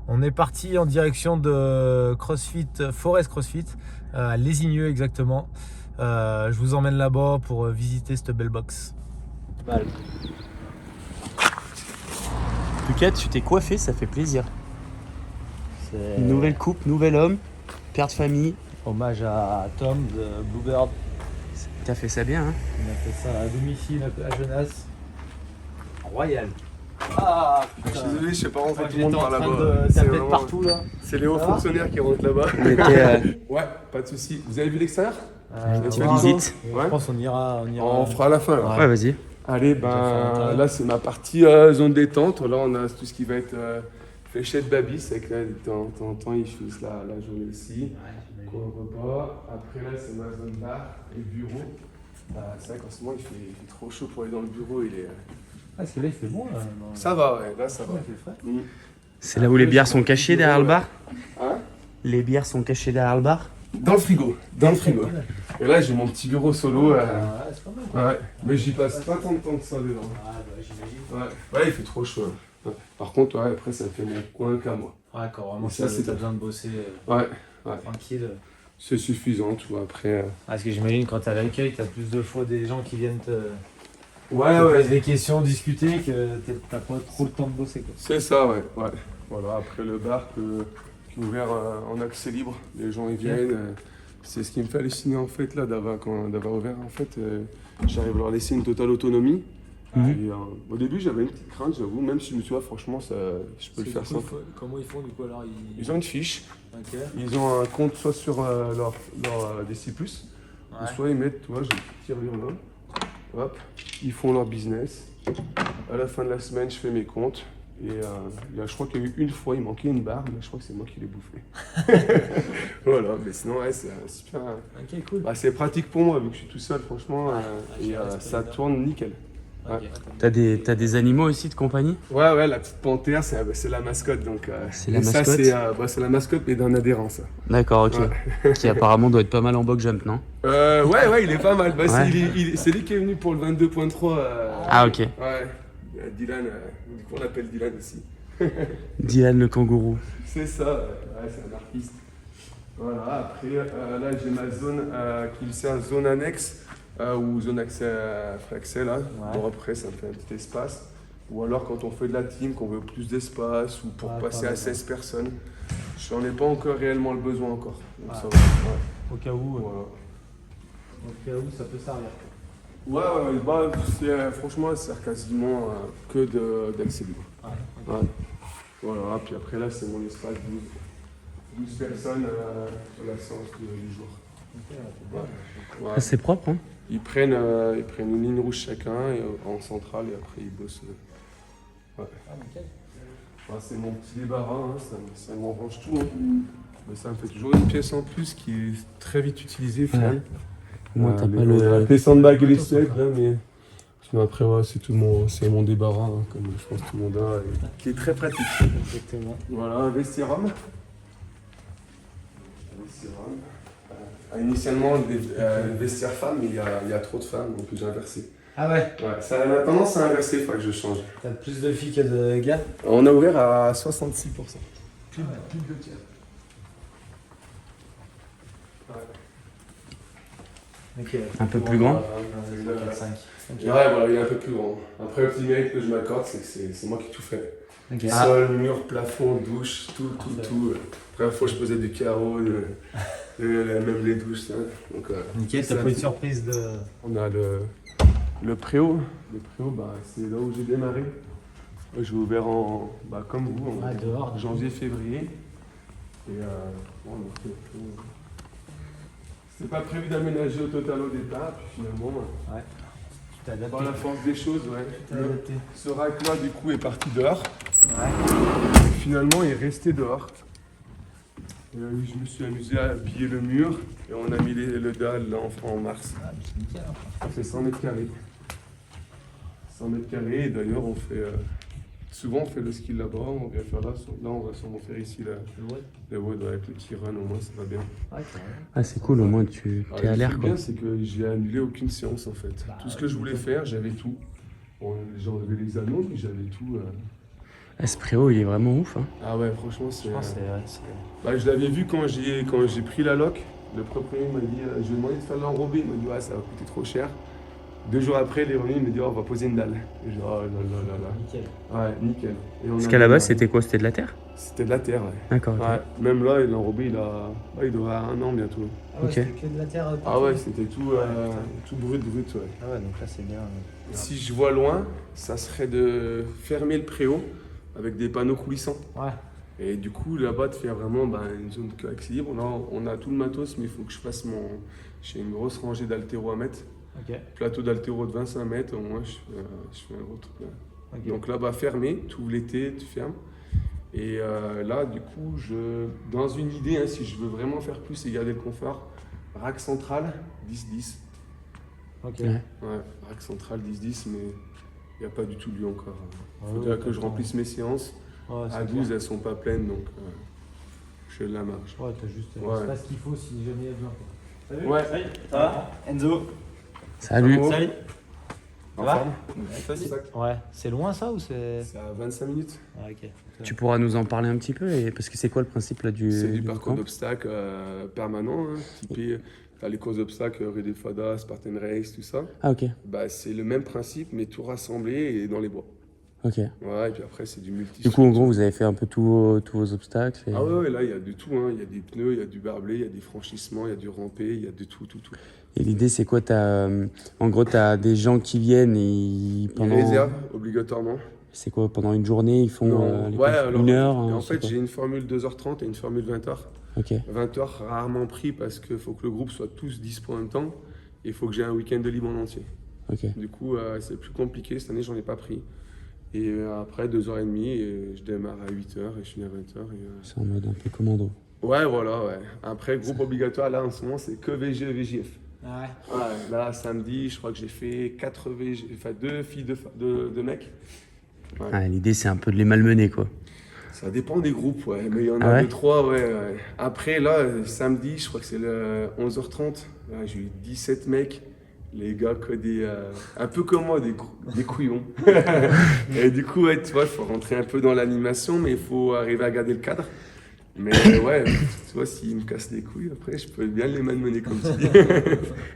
On est parti en direction de CrossFit, Forest CrossFit, à Lésigneux exactement. Je vous emmène là-bas pour visiter cette belle box. Mal. Lucas, tu t'es coiffé, ça fait plaisir. Nouvelle coupe, nouvel homme, père de famille. Hommage à Tom de Bluebird. T'as fait ça bien, hein? On a fait ça à domicile à Genasse. Royal. Ah Je suis désolé, je sais pas rentrer putain, tout le monde j'étais en par train là-bas. de taper de partout là. C'est les hauts Ça va fonctionnaires qui rentrent là-bas. On était Ouais, pas de soucis. Vous avez vu l'extérieur? petite on va- visite. Je pense qu'on ira. On fera à la fin là. Ouais, vas-y. Allez, fait l'intérieur. là c'est ma partie zone détente. Là on a tout ce qui va être fléchette babis. C'est que là de temps en temps ils finissent la journée ici. Cours repas. Après là c'est ma zone bar et bureau. C'est vrai qu'en ce moment il fait trop chaud pour aller dans le bureau. Ah, c'est là, il fait bon là. Ça va, ouais, là ça va. Ouais, il fait frais. C'est là où les bières sont cachées derrière le bar? Hein? Les bières sont cachées derrière le bar? Dans le frigo, dans le frigo. Et là j'ai mon petit bureau solo. Ouais, c'est pas mal. Ouais, mais j'y passe pas tant de temps que ça dedans. Ah, bah, j'imagine. Ouais, il fait trop chaud. Ouais. Par contre, ouais, après ça me fait mon coin qu'à moi. Ouais, quand vraiment Et ça, si c'est t'as top. besoin de bosser Ouais, tranquille. c'est suffisant, tu vois. Après. Parce que j'imagine quand t'as l'accueil, t'as plus de fois des gens qui viennent te Ouais, poser des questions, discuter, que t'as pas trop le temps de bosser quoi. C'est ça, ouais. Voilà, après le bar qui est ouvert en accès libre, les gens ils viennent. C'est ce qui me fait halluciner en fait là d'avoir ouvert en fait. J'arrive à leur laisser une totale autonomie. Mhm. Et, au début j'avais une petite crainte, j'avoue, même si je me suis dit, franchement je peux le faire sans. Comment ils font du coup alors Ils ont une fiche, Ok. ils ont un compte soit sur leur DC+, ou Ouais. soit ils mettent, tu vois, j'ai un petit virgule là, hop, ils font leur business. À la fin de la semaine, je fais mes comptes. Et je crois qu'il y a eu une fois, il manquait une barre, mais je crois que c'est moi qui l'ai bouffé. Voilà, mais sinon, ouais, c'est super. Ok, cool. Bah, c'est pratique pour moi, vu que je suis tout seul, franchement, et ça tourne nickel. Ok. T'as des animaux aussi de compagnie? Ouais, la petite panthère, c'est la mascotte. Donc, C'est la et ça, mascotte c'est la mascotte, mais d'un adhérent, ça. D'accord, ok. Qui apparemment doit être pas mal en box jump, non? Ouais, il est pas mal. Bah, Ouais. c'est lui qui est venu pour le 22.3. Ah, ok. Ouais, Dylan, du coup, on l'appelle Dylan aussi. Dylan le kangourou. C'est ça, ouais, c'est un artiste. Voilà, après, là, j'ai ma zone qui me sert zone annexe, ou zone accès là. Bon, après, ça me fait un petit espace. Ou alors, quand on fait de la team, qu'on veut plus d'espace, ou pour passer à 16 personnes. Je n'en ai pas encore réellement le besoin encore. Donc, ça va. Ouais. Au cas où, Voilà. ça peut servir. Ouais, bah, franchement, ça sert quasiment que d'accès libre. Ouais. Voilà, puis après là, c'est mon espace 12 personnes sur la séance du jour. Ouais. Ah, c'est propre, hein? Ils prennent une ligne rouge chacun et, en centrale et après ils bossent. Ouais. Ouais, c'est mon petit débarras, hein, ça me range tout. Hein. Mais ça me fait toujours une pièce en plus qui est très vite utilisée au final. Moi, t'as mais pas bon, le. les sandbags et les steaks, là, mais sinon après, ouais, c'est mon débarras, hein, comme je pense que tout le monde a, et qui est très pratique. Exactement. Voilà, un vestiarum. Initialement, le vestiaire femme, mais il y a trop de femmes, donc j'ai inversé. Ah ouais, Ouais, ça a tendance à inverser, il faudra que je change. t'as plus de filles que de gars. On a ouvert à 66%. Plus de 2 tiers. Ok. Un peu plus grand. 4-5. Ouais, voilà, il est un peu plus grand. Après, le petit mérite que je m'accorde, c'est que c'est moi qui tout fais. Ok. Sol, mur, plafond, douche, tout. Après, il faut que je posais du carreau, même les douches. Ça. Donc, Nickel, t'as ça, pas une surprise de. on a le préau. Le préau, bah, c'est là où j'ai démarré. J'ai ouvert comme vous, en Dehors. janvier-février. Et c'était pas prévu d'aménager au total au départ, puis finalement, Ouais. Tu t'es adapté. par la force des choses, ouais. T'es adapté. Ce rack-là, du coup, est parti dehors. Ouais. Et finalement, il est resté dehors. Et, je me suis amusé à piller le mur et on a mis le dalle là en mars. Ah, mais c'est nickel. Hein. C'est 100 mètres carrés. 100 mètres carrés, et d'ailleurs, souvent on fait le ski là-bas, on vient faire là. Là, on va sûrement faire ici le wood avec le petit run, au moins ça va bien. Ouais, carrément. Ah, c'est cool, au moins tu Alors, t'es à le l'air, truc quoi. bien, c'est que j'ai annulé aucune séance en fait. Bah, Tout ce que je voulais faire, j'avais tout. Bon, j'ai enlevé les anneaux, mais j'avais tout. Ce préau, il est vraiment ouf. Hein. Ah ouais, franchement, c'est. Je pense que Bah, je l'avais vu quand j'ai pris la loc. Le propriétaire m'a dit, je lui ai demandé de faire l'enrobé. Il m'a dit, ouais, ça va coûter trop cher. 2 jours après, il est revenu, il m'a dit, oh, on va poser une dalle. Et j'ai dit, oh là là là là. nickel. Ouais, nickel. Et on Parce a qu'à la mis, base, c'était quoi? C'était de la terre? C'était de la terre, ouais. D'accord. Ok. Ouais, même là, l'enrobé, il doit avoir 1 an bientôt. Ah ouais, Ok. c'était que de la terre. Ah ouais, c'était tout, tout brut, ouais. Ah ouais, donc là c'est bien. Si je vois loin, ça serait de fermer le préau avec des panneaux coulissants. Ouais. Et du coup, là-bas, de faire vraiment une zone accès libre. On a tout le matos, mais il faut que je fasse j'ai une grosse rangée d'haltéros à mettre. Ok. Plateau d'haltéros de 25 mètres, au moins, je fais un gros truc là. Ok. Donc là-bas, fermé, tout l'été, tu fermes. Et là, du coup, dans une idée, hein, si je veux vraiment faire plus et garder le confort, rack central, 10-10. Ok. Ouais. Ouais, rack central, 10-10, mais il n'y a pas du tout lieu encore. Il Ouais, faudrait ouais, que je remplisse mes séances. Ouais, À c'est 12, clair. elles sont pas pleines, donc je fais de la marge. Ouais, t'as juste. Ouais. C'est pas ce qu'il faut si jamais il y a besoin. Salut. Ouais. Salut. Ça va Enzo. Salut. Salut. Salut. En va forme Toi aussi. Ouais. C'est loin ça ou c'est. C'est à 25 minutes. Ah, ok. Tu pourras nous en parler un petit peu parce que c'est quoi le principe là C'est du du parcours camp? d'obstacles permanent, hein, typé. T'as les courses d'obstacles, Rue Fada, Spartan Race, tout ça. Ah ok. Bah, c'est le même principe, mais tout rassemblé et dans les bois. Ok. Ouais, et puis après, c'est du multi. Du coup, en gros, vous avez fait un peu tous vos obstacles. Ah ouais, là, il y a de tout. Hein. Il y a des pneus, il y a du barbelé, il y a des franchissements, il y a du rampé, il y a de tout. Et l'idée, c'est quoi? En gros, tu as des gens qui viennent et Ils réservent obligatoirement. C'est quoi? Pendant une journée, ils font Non. les Ouais, courses alors, 1 heure en c'est fait, quoi? j'ai une formule 2h30 et une formule 20h. Ok. 20h rarement pris parce qu'il faut que le groupe soit tous dispo en même temps. Et il faut que j'ai un week-end de libre en entier. Ok. Du coup, c'est plus compliqué. Cette année, j'en ai pas pris. Et après, 2h30, et je démarre à 8h et je finis à 20h. C'est en mode un peu commando. Ouais, voilà, ouais. Après, groupe obligatoire, là, en ce moment, c'est que VG et VJF. Ah ouais. Ouais, là, samedi, je crois que j'ai fait 4 VG, enfin 2 filles, 2 mecs. Ouais. Ah, l'idée, c'est un peu de les malmener, quoi. Ça dépend des groupes, ouais. Mais il y en Ah a ouais 2-3, ouais. Après, là, samedi, je crois que c'est le 11h30. Là, j'ai eu 17 mecs. Les gars, que un peu comme moi, des couillons. Et du coup, ouais, tu vois, il faut rentrer un peu dans l'animation, mais il faut arriver à garder le cadre. Mais ouais, tu vois, s'ils me cassent les couilles, après, je peux bien les malmener, comme tu dis.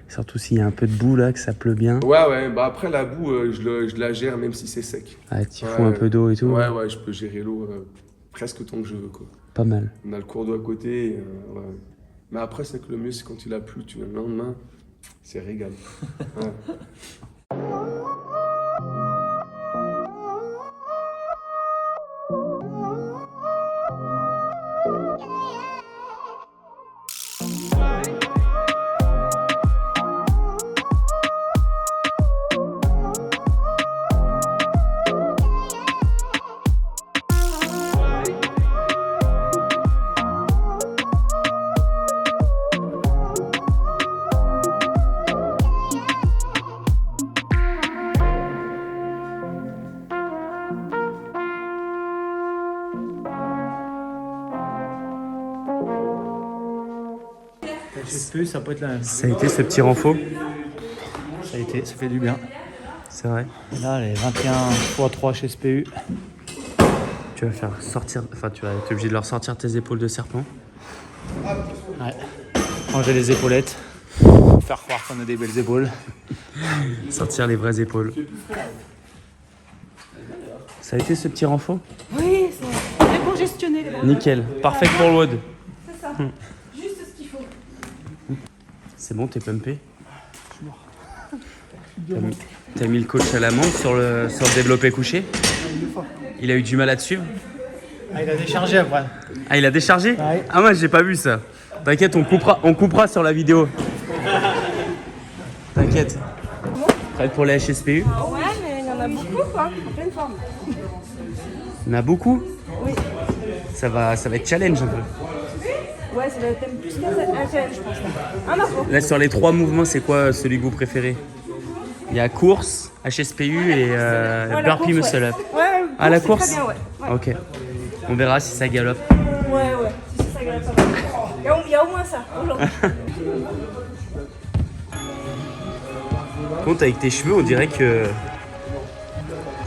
Surtout s'il y a un peu de boue, là, que ça pleut bien. Ouais, bah après, la boue, je la gère même si c'est sec. Ah, t'y Ouais, fous un peu d'eau et tout. Ouais, je peux gérer l'eau presque tant que je veux, quoi. Pas mal. On a le cours d'eau à côté. Ouais. Mais après, c'est que le mieux, c'est quand il a plu, tu viens le lendemain, c'est régal. Ouais. HSPU, ça peut être la même. Ça a été ce petit renfort? Ça a été, ça fait du bien. C'est vrai. Et là, les 21x3 chez SPU. Tu vas faire sortir, enfin, tu vas être obligé de leur sortir tes épaules de serpent. Ouais. Ranger les épaulettes. Faire croire qu'on a des belles épaules. Sortir les vraies épaules. Ça a été ce petit renfort? Oui, c'est bien congestionné les bras. Nickel. Parfait pour le WOD. C'est ça. Juste ce qu'il faut. C'est bon, t'es pumpé? T'as mis le coach à l'amende sur le développé couché? Il a eu du mal à te suivre? Ah, il a déchargé après. Ah, il a déchargé? Ouais. Ah, moi, j'ai pas vu ça. T'inquiète, on coupera sur la vidéo. T'inquiète. Prête pour les HSPU? Ouais, mais il y en a beaucoup quoi, en pleine forme. Il y en a beaucoup? Oui. Ça va être challenge un peu. Ouais, c'est le thème plus qu'un challenge, je pense. Un info. Là, sur les 3 mouvements, c'est quoi celui que vous préférez? Il y a course, HSPU et Ouais, la burpee course, muscle up. Ouais, Ah, la c'est course? Très bien, ouais. Ouais. Ok. On verra si ça galope. Ouais. Si ça galère pas mal. Il y a au moins ça aujourd'hui. Compte avec tes cheveux, on dirait que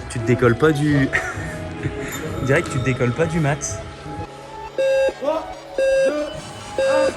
tu te décolles pas du On dirait que tu te décolles pas du mat. 3, 2, 1.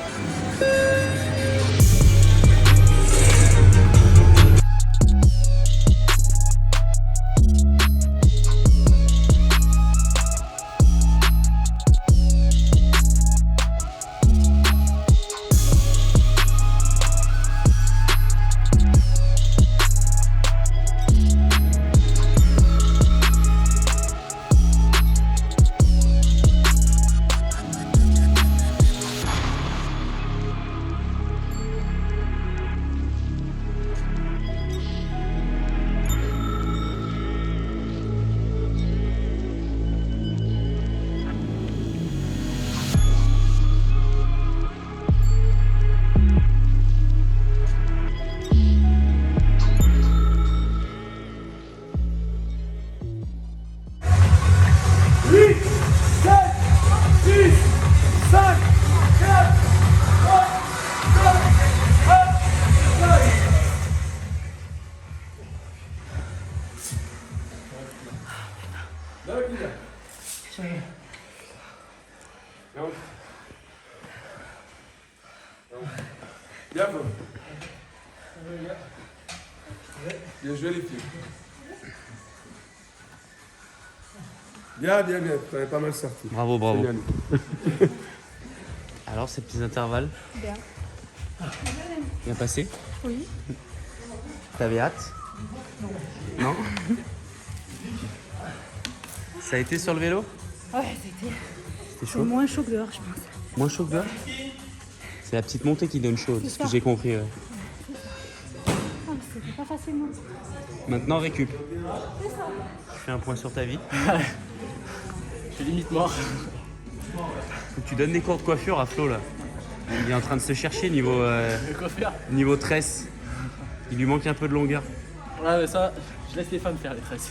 Bien, Flo. Bien joué, les filles. Bien. T'avais pas mal sorti. Bravo, bravo. C'est bien. Alors, ces petits intervalles, Bien. bien passé? Oui. T'avais hâte? Non. Ça a été sur le vélo? Ouais, c'était C'était chaud? moins chaud que dehors, je pense. Moins chaud que dehors? C'est la petite montée qui donne chaud, c'est ce que j'ai compris. Ouais. Ah, mais c'était pas facilement. Maintenant, récup. Je fais un point sur ta vie. Je suis limite mort. Faut que tu donnes des cours de coiffure à Flo là. Il est en train de se chercher niveau, Quoi faire? niveau tresse. Il lui manque un peu de longueur. Ouais, mais ça, je laisse les femmes faire les tresses.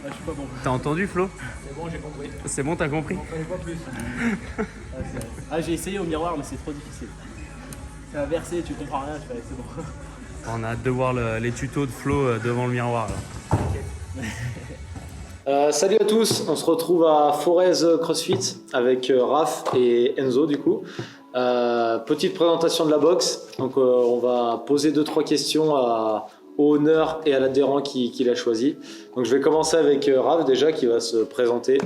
Ouais, je suis pas bon. T'as entendu Flo? C'est bon, j'ai compris. C'est bon, t'as compris? On connaît pas plus. J'ai essayé au miroir, mais c'est trop difficile. C'est inversé, tu comprends rien, je fais, c'est bon. On a hâte de voir les tutos de Flo devant le miroir là. Salut à tous, on se retrouve à Forez CrossFit avec Raph et Enzo du coup. Petite présentation de la box, donc on va poser 2-3 questions au honneur et à l'adhérent qui l'a choisi. Donc je vais commencer avec Raph déjà qui va se présenter.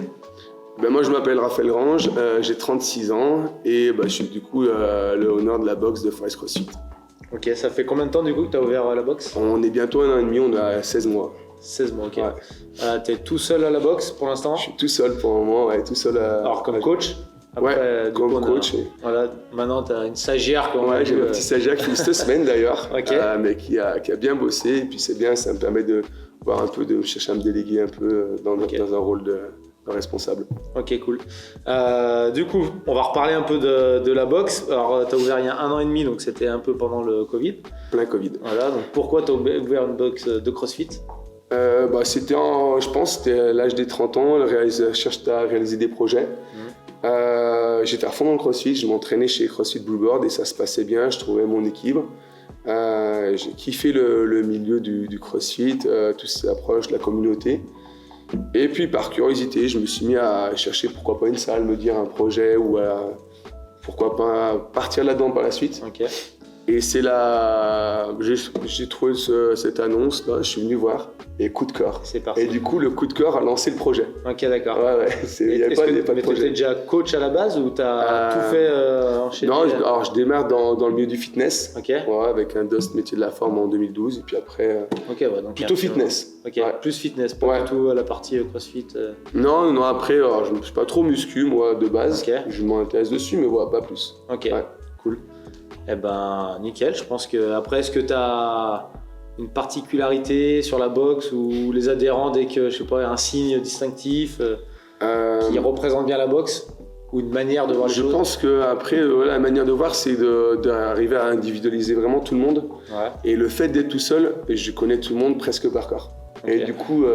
Ben moi je m'appelle Raphaël Grange, j'ai 36 ans et je suis du coup le honneur de la boxe de Forest CrossFit. Ok, ça fait combien de temps du coup que tu as ouvert la box? On est bientôt 1 an et demi, on a 16 mois. 16 mois, ok. Ouais. T'es tout seul à la boxe pour l'instant? Je suis tout seul pour le moment, ouais, tout seul. Alors comme coach? Ouais, du coup, comme coach. Voilà, maintenant tu as une stagiaire. Ouais, j'ai un petit stagiaire qui finit cette semaine d'ailleurs, Ok. mais qui a bien bossé et puis c'est bien, ça me permet de voir un peu, de chercher à me déléguer un peu dans un rôle de responsable. Ok, cool. Du coup, on va reparler un peu de la boxe. Alors, tu as ouvert il y a 1 an et demi, donc c'était un peu pendant le Covid. Plein Covid. Voilà, donc pourquoi tu as ouvert une boxe de CrossFit? C'était, je pense, c'était l'âge des 30 ans, je cherchais à réaliser des projets. J'étais à fond dans le CrossFit, je m'entraînais chez CrossFit Blueboard et ça se passait bien, je trouvais mon équilibre. J'ai kiffé le milieu du CrossFit, toutes ces approches, la communauté. Et puis par curiosité, je me suis mis à chercher pourquoi pas une salle, me dire un projet ou pourquoi pas partir là-dedans par la suite. Ok. Et c'est là, j'ai trouvé cette annonce là, je suis venu voir et coup de cœur. C'est parti. Et du coup, le coup de cœur a lancé le projet. Ok, d'accord. Ouais, il n'y avait pas de Tu étais projet. déjà coach à la base ou tu as tout fait enchaîner? Non, alors je démarre dans le milieu du fitness. Ok. Ouais, avec un DOST métier de la forme en 2012 et puis après Ok, ouais, donc plutôt fitness. Ok, Ouais. plus fitness, pas du tout la partie CrossFit. Non, après je ne suis pas trop muscu moi de base. Ok. Je m'intéresse dessus mais voilà, pas plus. Ok, Ouais. cool. Eh ben, nickel. Je pense que après, est-ce que tu as une particularité sur la boxe ou les adhérents dès que, je sais pas, un signe distinctif qui représente bien la boxe ou une manière de voir les Je choses? pense que après la manière de voir c'est d'arriver à individualiser vraiment tout le monde. Ouais. Et le fait d'être tout seul, je connais tout le monde presque par cœur. Et du coup,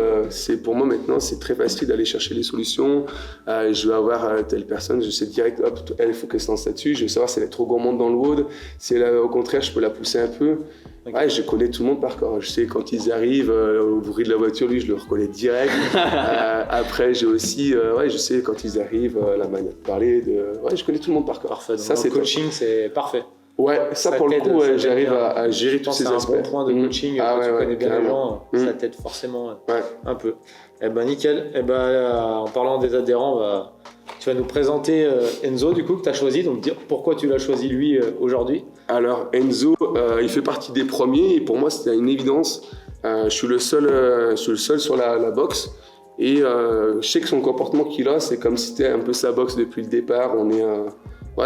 pour moi maintenant, c'est très facile d'aller chercher les solutions. Je vais avoir telle personne, je sais direct, hop, elle, il faut qu'elle se lance là-dessus. Je veux savoir si elle est trop gourmande dans le wood. Si elle, au contraire, je peux la pousser un peu. Ouais, je connais tout le monde par cœur. Je sais quand ils arrivent au bruit de la voiture, lui, je le reconnais direct. Après, j'ai aussi, je sais quand ils arrivent, la manière de parler. Je connais tout le monde par cœur. Parfait. Ça, donc, c'est le coaching, c'est parfait. Ouais, ça pour le coup, j'arrive à gérer tous ces aspects. C'est un bon point de coaching. Quand tu connais bien les gens, ça t'aide forcément un peu. Eh ben nickel. Eh ben, en parlant des adhérents, tu vas nous présenter Enzo, du coup, que tu as choisi. Donc, dire pourquoi tu l'as choisi lui aujourd'hui. Alors, Enzo, il fait partie des premiers et pour moi, c'était une évidence. Je suis le seul sur la boxe. Et je sais que son comportement qu'il a, c'est comme si c'était un peu sa boxe depuis le départ.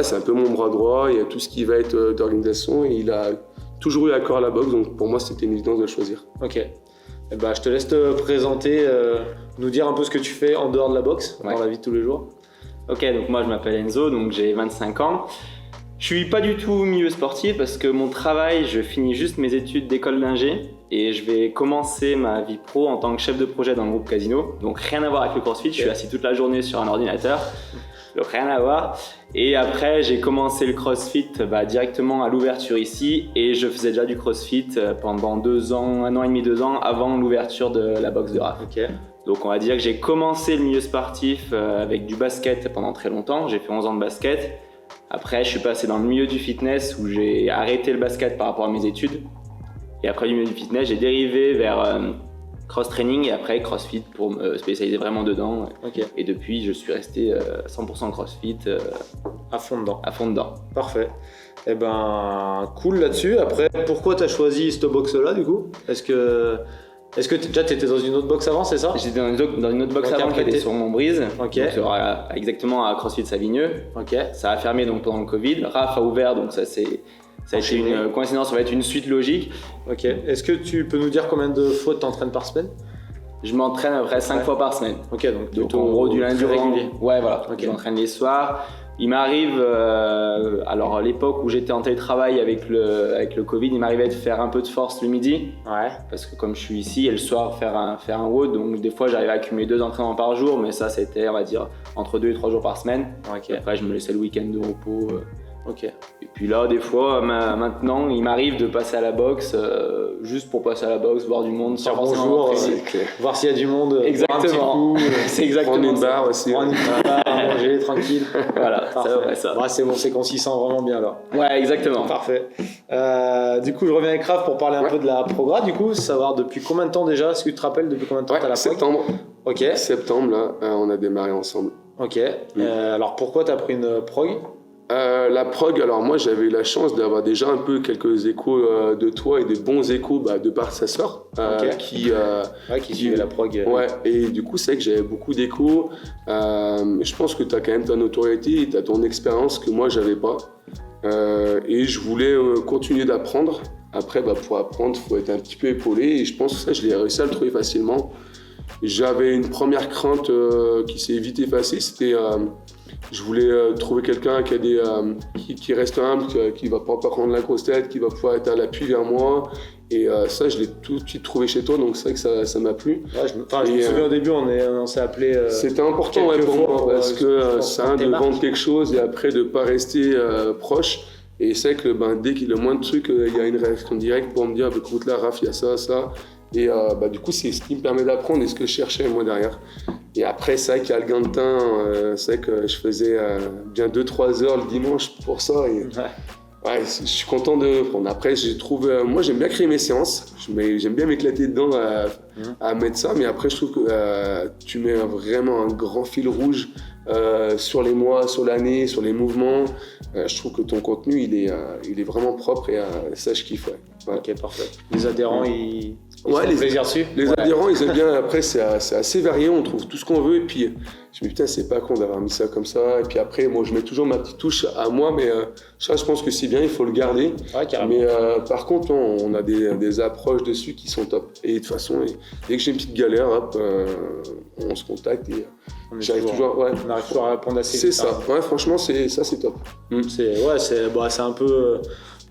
C'est un peu mon bras droit, il y a tout ce qui va être d'organisation et il a toujours eu à cœur à la boxe, donc pour moi c'était une évidence de le choisir. Ok. Eh ben, je te laisse te présenter, nous dire un peu ce que tu fais en dehors de la boxe, dans la vie de tous les jours. Ok, donc moi je m'appelle Enzo, donc j'ai 25 ans. Je suis pas du tout milieu sportif parce que mon travail, je finis juste mes études d'école d'ingé et je vais commencer ma vie pro en tant que chef de projet dans le groupe Casino. Donc rien à voir avec le CrossFit, je suis assis toute la journée sur un ordinateur. Donc rien à voir. Et après, j'ai commencé le CrossFit directement à l'ouverture ici et je faisais déjà du CrossFit pendant 2 ans, 1 an et demi, 2 ans avant l'ouverture de la boxe de Raph. Okay. Donc on va dire que j'ai commencé le milieu sportif avec du basket pendant très longtemps. J'ai fait 11 ans de basket. Après, je suis passé dans le milieu du fitness où j'ai arrêté le basket par rapport à mes études. Et après du milieu du fitness, j'ai dérivé vers cross-training et après CrossFit pour me spécialiser vraiment dedans. Okay. Et depuis, je suis resté 100% CrossFit. À fond dedans. À fond dedans. Parfait. Eh ben, cool là-dessus. Après, pourquoi tu as choisi cette boxe-là du coup ? Est-ce que déjà tu étais dans une autre boxe avant, c'est ça ? J'étais dans une autre boxe avant qui était sur Montbrise. Ok. Donc, exactement à CrossFit Savigneux. Ok. Ça a fermé donc pendant le Covid. Raph a ouvert, donc ça a été une coïncidence, ça va être une suite logique. Ok. Est-ce que tu peux nous dire combien de fois tu t'entraînes par semaine ? Je m'entraîne à peu près 5 fois par semaine. Ok, donc en gros du lundi au régulier. Ouais, voilà. Okay. Je m'entraîne les soirs. Il m'arrive, alors à l'époque où j'étais en télétravail avec le Covid, il m'arrivait de faire un peu de force le midi. Ouais. Parce que comme je suis ici, et le soir faire un WOD, donc des fois j'arrivais à accumuler 2 entraînements par jour, mais ça c'était, on va dire, entre 2 et 3 jours par semaine. Okay. Après je me laissais le week-end de repos. Ok. Et puis là, des fois, maintenant, il m'arrive de passer à la boxe, juste pour passer à la boxe, voir du monde, Dire bonjour, voir s'il y a du monde. Exactement. C'est exactement Prendre une ça. barre aussi. Prendre une barre, manger tranquille. Voilà, parfait. c'est vrai ça. Ouais, c'est bon, c'est qu'on s'y sent vraiment bien là. Ouais, exactement. Parfait. Du coup, je reviens avec Raph pour parler un peu de la progra. Du coup, savoir depuis combien de temps déjà ? Est-ce que tu te rappelles depuis combien de temps tu as la prog ? Septembre. Ok. Septembre, là, on a démarré ensemble. Ok. Alors pourquoi tu as pris une prog ? La prog, alors moi j'avais eu la chance d'avoir déjà un peu quelques échos de toi et des bons échos de par sa sœur qui suivait la prog. Ouais, et du coup c'est vrai que j'avais beaucoup d'échos. Je pense que tu as quand même ta notoriété et tu as ton expérience que moi j'avais pas. Et je voulais continuer d'apprendre. Après, pour apprendre, il faut être un petit peu épaulé et je pense que ça je l'ai réussi à le trouver facilement. J'avais une première crainte qui s'est vite effacée, c'était je voulais trouver quelqu'un qui reste humble, qui va pas prendre la grosse tête, qui va pouvoir être à l'appui vers moi. Et ça, je l'ai tout de suite trouvé chez toi, donc c'est vrai que ça m'a plu. Ouais, je me souviens au début, on s'est appelé. C'était important pour moi, parce que c'est un de vendre quelque chose et après de ne pas rester proche. Et c'est vrai que dès qu'il y a le moins de trucs, il y a une réaction directe pour me dire écoute là, Raph, il y a ça, ça. Et du coup, c'est ce qui me permet d'apprendre et ce que je cherchais moi derrière. Et après, c'est vrai qu'il y a le gain de temps. C'est vrai que je faisais bien 2-3 heures le dimanche pour ça. Et, ouais, je suis content de prendre. Après, moi, j'aime bien créer mes séances. J'aime bien m'éclater dedans à mettre ça. Mais après, je trouve que tu mets vraiment un grand fil rouge sur les mois, sur l'année, sur les mouvements. Je trouve que ton contenu, il est vraiment propre et ça, je kiffe. Ouais. Ok, parfait. Les adhérents, ils les plaisir dessus. Les adhérents, ils aiment bien. Après, c'est assez varié. On trouve tout ce qu'on veut. Et puis, je me dis, putain, c'est pas con d'avoir mis ça comme ça. Et puis après, moi, je mets toujours ma petite touche à moi. Mais ça, je pense que c'est bien. Il faut le garder. Ouais, carrément. Mais par contre, on a des approches dessus qui sont top. Et de toute façon, dès que j'ai une petite galère, hop, on se contacte. Et on arrive toujours à répondre assez vite. C'est ça. Ouais, franchement, c'est top. C'est un peu.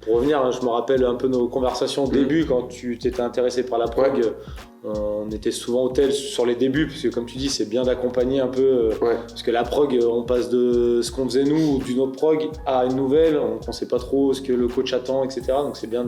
Pour revenir, je me rappelle un peu nos conversations au début quand tu t'étais intéressé par la prog. On était souvent au tel sur les débuts, parce que comme tu dis, c'est bien d'accompagner un peu. Ouais. Parce que la prog, on passe de ce qu'on faisait nous, ou d'une autre prog, à une nouvelle. On ne sait pas trop ce que le coach attend, etc. Donc c'est bien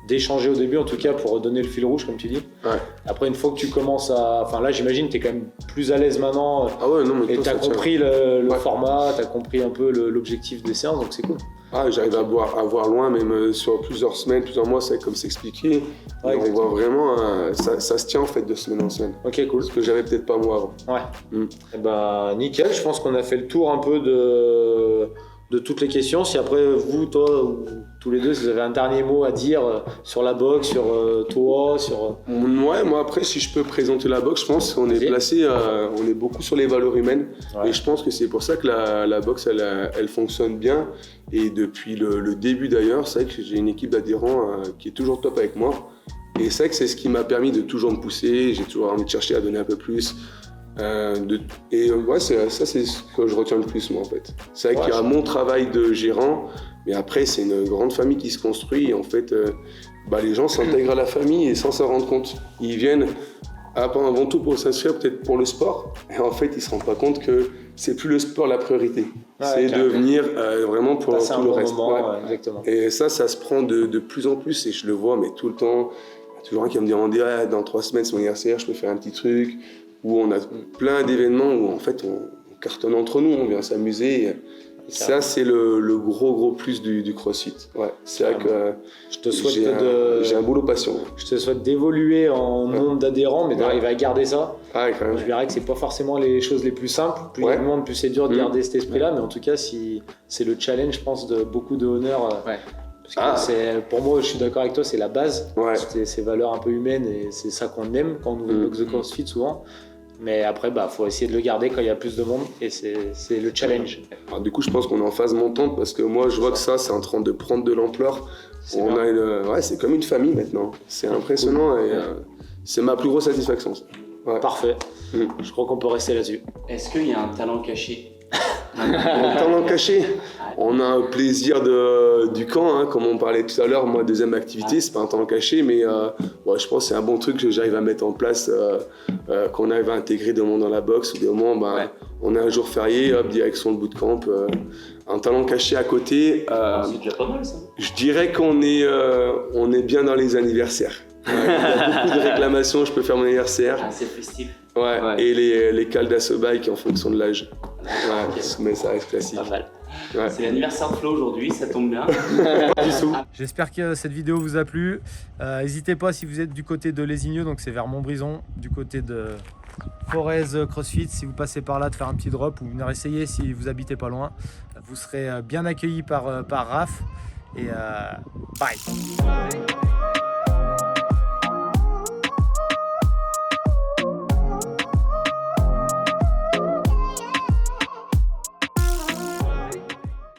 d'échanger au début, en tout cas, pour donner le fil rouge, comme tu dis. Ouais. Après, une fois que tu commences à... Enfin là, j'imagine que tu es quand même plus à l'aise maintenant. Ah ouais, non, mais Et toi, tu as ça tient. compris le Ouais. format, tu as compris un peu l'objectif des séances, donc c'est cool. Ah, j'arrive à voir loin, même sur plusieurs semaines, plusieurs mois, c'est comme s'expliquer. Ouais, Et on voit vraiment, ça se tient en fait de semaine en semaine. Ok, cool. Ce que j'avais peut-être pas moi avant. Ouais. Mm. Eh ben, nickel, je pense qu'on a fait le tour un peu de toutes les questions. Si après, vous, toi, ou tous les deux, si vous avez un dernier mot à dire sur la boxe, sur toi, sur... Ouais, moi après, si je peux présenter la boxe, je pense qu'on est Vas-y. placé, on est beaucoup sur les valeurs humaines. Ouais. Et je pense que c'est pour ça que la boxe, elle fonctionne bien. Et depuis le début d'ailleurs, c'est vrai que j'ai une équipe d'adhérents qui est toujours top avec moi. Et c'est vrai que c'est ce qui m'a permis de toujours me pousser. J'ai toujours envie de chercher à donner un peu plus. Ouais, ça c'est ce que je retiens le plus moi en fait. C'est vrai Ouais, qu'il y a je- mon travail de gérant, mais après c'est une grande famille qui se construit et en fait les gens s'intègrent à la famille et sans s'en rendre compte. Ils viennent avant tout pour s'inscrire peut-être pour le sport et en fait ils se rendent pas compte que c'est plus le sport la priorité. Ouais, c'est de carrément. venir vraiment pour Passer tout un le bon reste. moment, Ouais. ouais, exactement. Et ça se prend de plus en plus et je le vois mais tout le temps. Il y a toujours un qui va me demander ah, dans 3 semaines c'est mon anniversaire, je peux faire un petit truc. Où on a plein d'événements où en fait on cartonne entre nous, on vient s'amuser. Et ça c'est le gros plus du CrossFit. Ouais, c'est vrai que Je te souhaite j'ai un boulot passion. je te souhaite d'évoluer en Ouais. nombre d'adhérents, mais Ouais. d'arriver à garder ça. Ah ouais, quand même. Je verrai que c'est pas forcément les choses les plus simples. Plus il y a Ouais. de monde, plus c'est dur de Mhm. garder cet esprit-là. Mais en tout cas, si c'est le challenge, je pense, de beaucoup de honneur. Ouais. Parce que Ah. pour moi, je suis d'accord avec toi, c'est la base. Ouais. C'est ces valeurs un peu humaines et c'est ça qu'on aime quand on Mhm. boxe de CrossFit souvent. Mais après, faut essayer de le garder quand il y a plus de monde et c'est le challenge. Alors, du coup, je pense qu'on est en phase montante parce que moi, je vois que ça, c'est en train de prendre de l'ampleur. C'est On bien. a ouais, c'est comme une famille maintenant. C'est impressionnant et c'est ma plus grosse satisfaction. Ça. Ouais. Parfait. Mhm. Je crois qu'on peut rester là-dessus. Est-ce qu'il y a un talent caché? En talent caché, on a un plaisir du camp, hein, comme on parlait tout à l'heure. Moi, deuxième activité, c'est pas un talent caché, mais je pense que c'est un bon truc que j'arrive à mettre en place, qu'on arrive à intégrer des moments dans la boxe, ou des moments, on a un jour férié, hop, direction le bootcamp. Un talent caché à côté, C'est déjà pas mal ça. je dirais qu'on est bien dans les anniversaires. Ouais, il y a beaucoup de réclamations, je peux faire mon anniversaire. Ah, c'est festif. Ouais, Ouais. et les cales d'assobike en fonction de l'âge. Ouais, mais ça reste classique. Pas mal. Ouais. C'est l'anniversaire de Flo aujourd'hui, ça tombe bien. J'espère que cette vidéo vous a plu. N'hésitez pas si vous êtes du côté de Lésigneux, donc c'est vers Montbrison, du côté de Forez CrossFit, si vous passez par là, de faire un petit drop ou venir essayer si vous habitez pas loin. Vous serez bien accueillis par Raph et bye.